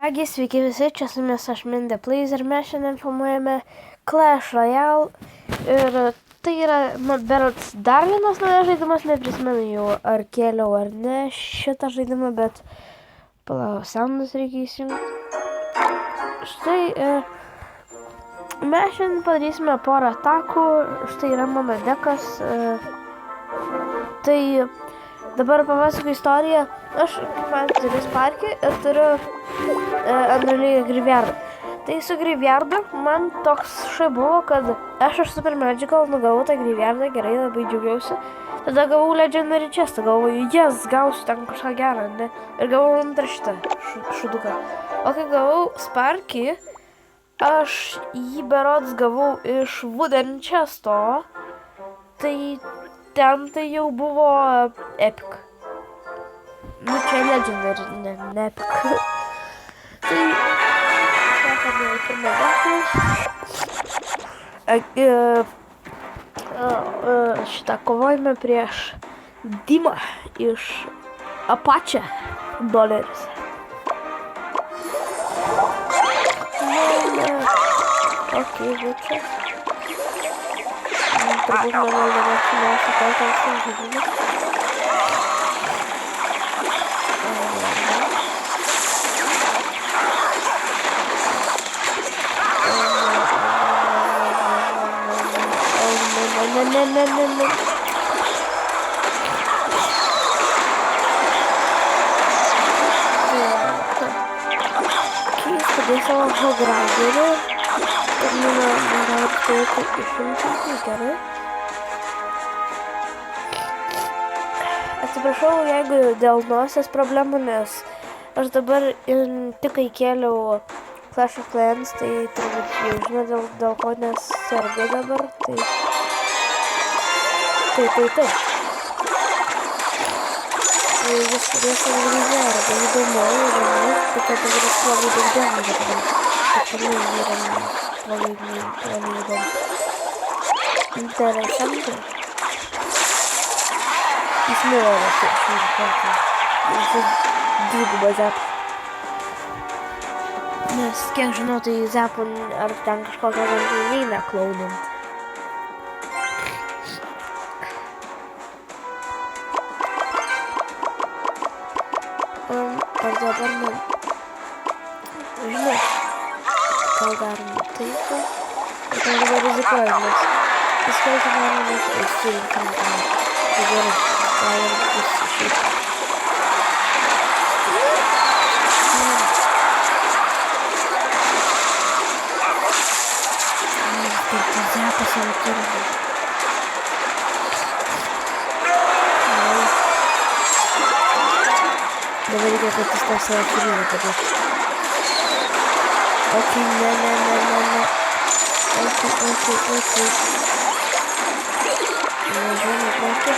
Kągi, sveiki visi, čia su jumis aš Mindė Plays ir mes šiandien filmuojame Clash Royale ir tai yra, berods, dar vienas naujas žaidimas, neprisimenu jau ar kėliau ar ne šitą žaidimą, bet palauk, soundus reikia įsijungti. Štai, mes šiandien padarysime porą atakų, štai yra mano dekas, tai dabar papasakau istoriją. Aš turiu Sparkį ir turiu Androlį Griviardą. Tai su Griviardu man toks buvo, kad aš Super Magical nugavau tą Griviardą, gerai, labai džiaugiausi. Tada gavau Legendary Chestą, galvoju, gausiu ten kažką gerą, ne? Ir gavau antrą šitą šuduką. O kai gavau Sparkį, aš jį berods gavau iš Wooden Chesto, tai ten tai jau buvo epic. Nu, čia Legendary, ne epic. Tai, šakame į pirmą gatą. Šitą kovojame prieš Dimą iš Apache doleris. Okei, bučias. Turbūt nevaldo šitą kartą žaidimą. Ne. Keista, dėl savo žogragerį. Ir man turėtų išimti, gerai. Atsiprašau, jeigu dėl nosies problemų, nes aš dabar tik įkėliau Clash of Clans, tai turbūt jau žinau dėl ko nesergu dabar, tai. Jis padės savo Griviardą, įdomu, tai kad dabar jis labai daug dėmesio padarys. Tai yra labai įdomu. Interesantai. Jis mėlavo šį kartą. Jis dvigubą zapą. Nes kiek žinau, tai zapų ar ten kažkokią neina klaunant. Ar dabar man, žinau, gal darome taip, ir ten dabar rizikuojam, nes jis kartą darome net įsirinkam. Tai gerai, galim bus išeiti. Tai zapas jau turime. Dabar reikia, kad jis tą savo kūrybą padaryti. Okei, ne. Okei. Nežinau, kokį.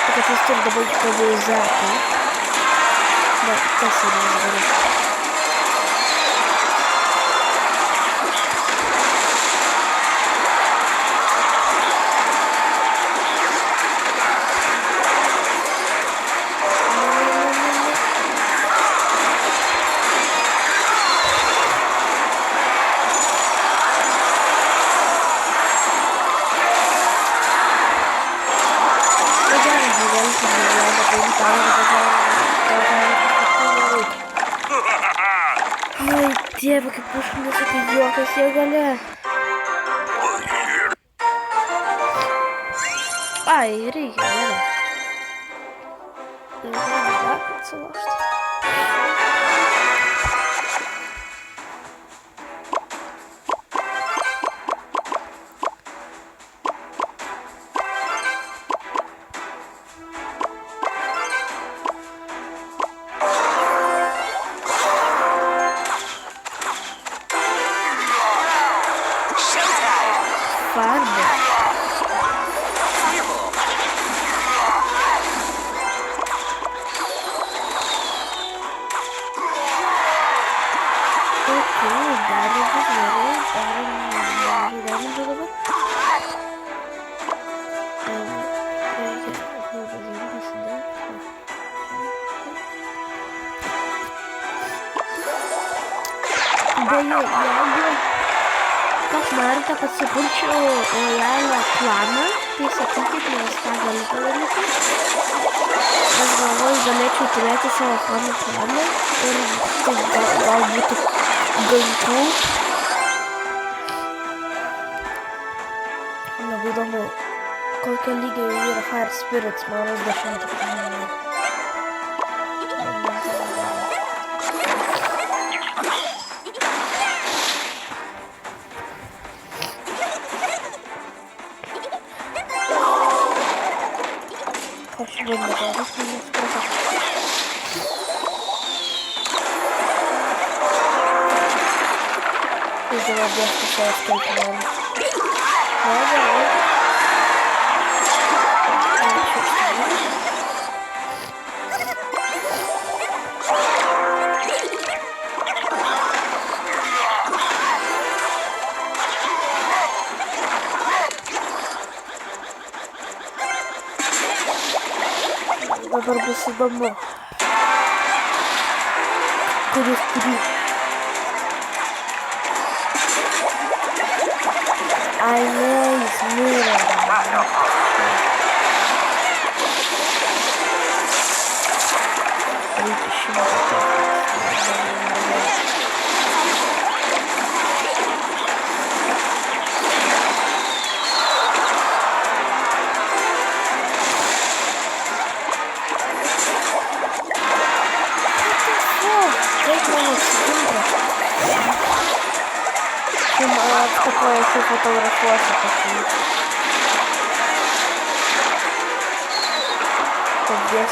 Tai kad jis turi dabar zapą. Bet tas yra negerai. Ai, Dieve, kaip užkandės apie juokas jie gali. Ai, reikia, gerai. Ir dar atsilošti. Farbe. beje, jeigu kas norite, kad sukurčiau rojalio planą, tai sakykit, nes tą galiu padaryti. Aš galvoju, galėčiau turėti savo fanų planą ir tai gal būtų gankų. Labai įdomu, kokio lygio yra Fire Spirits, man 10. Aš bandau daryti, nes kartą. Vis dėlto dėsti savo skaitimą. Gerai. Dabar bus įdomu. Kuris. Ai ne, jis mirė. Reikia 100. Такое еще фотографироваться почему-то. Как 10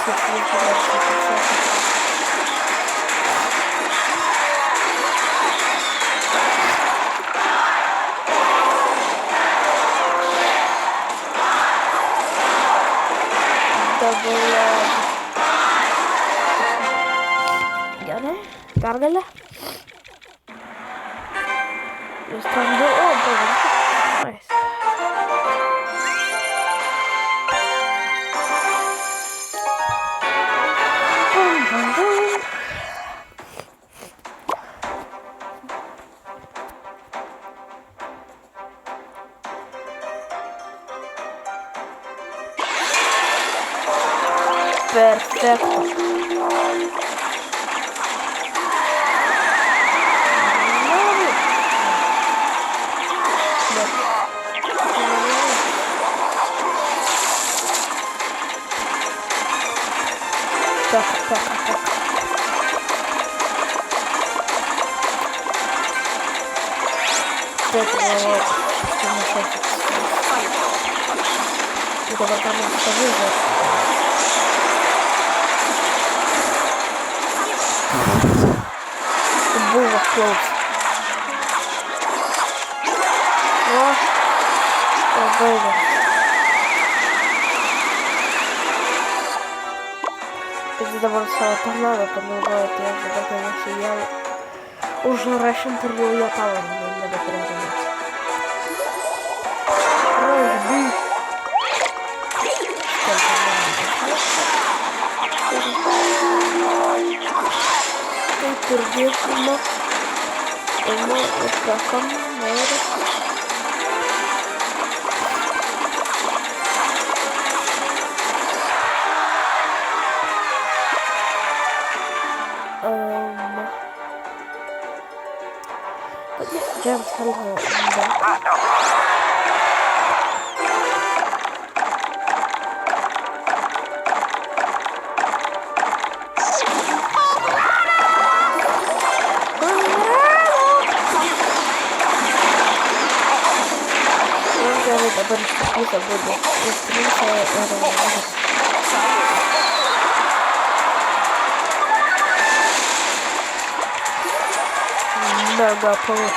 Gerai, pergalė. Jūs tam du, nice. Perfecto. Так. Это вот там скажи же. Было close. О, baby. Если dabar savo tonalą panaudojate, tai aš dabar panašiai jau užrašint ir jau jo tavo nebeturėtų būti. Taip ir dėkime. Imu ir kakam ir... Jump hello. Dabar iš pusę būdų. Ir trinsia ir... Mega palauk.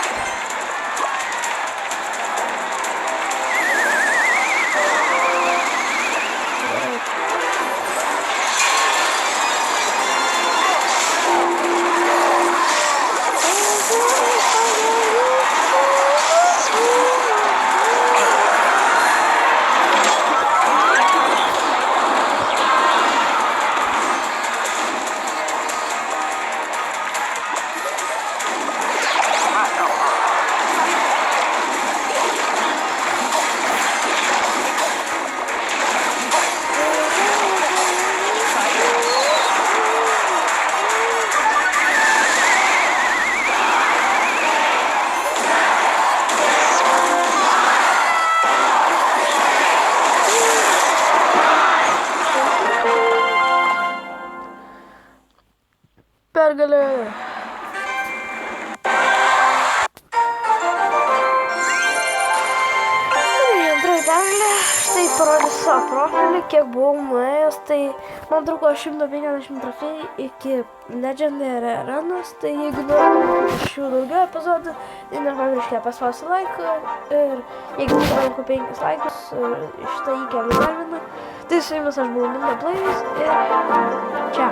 Pergalė. Antroji pergalė. Štai parodysiu savo profilį, kiek buvau nuėjęs. Tai man truko 150 trofėjų iki Legendary Arenos. Tai jeigu norite šių daugiau epizodų, tai nepamirškite paspausti laiką. Ir jeigu suranku 5 laikus, šitą įkeliu dar vieną. Tai su jumis aš buvau Minda Players ir čia.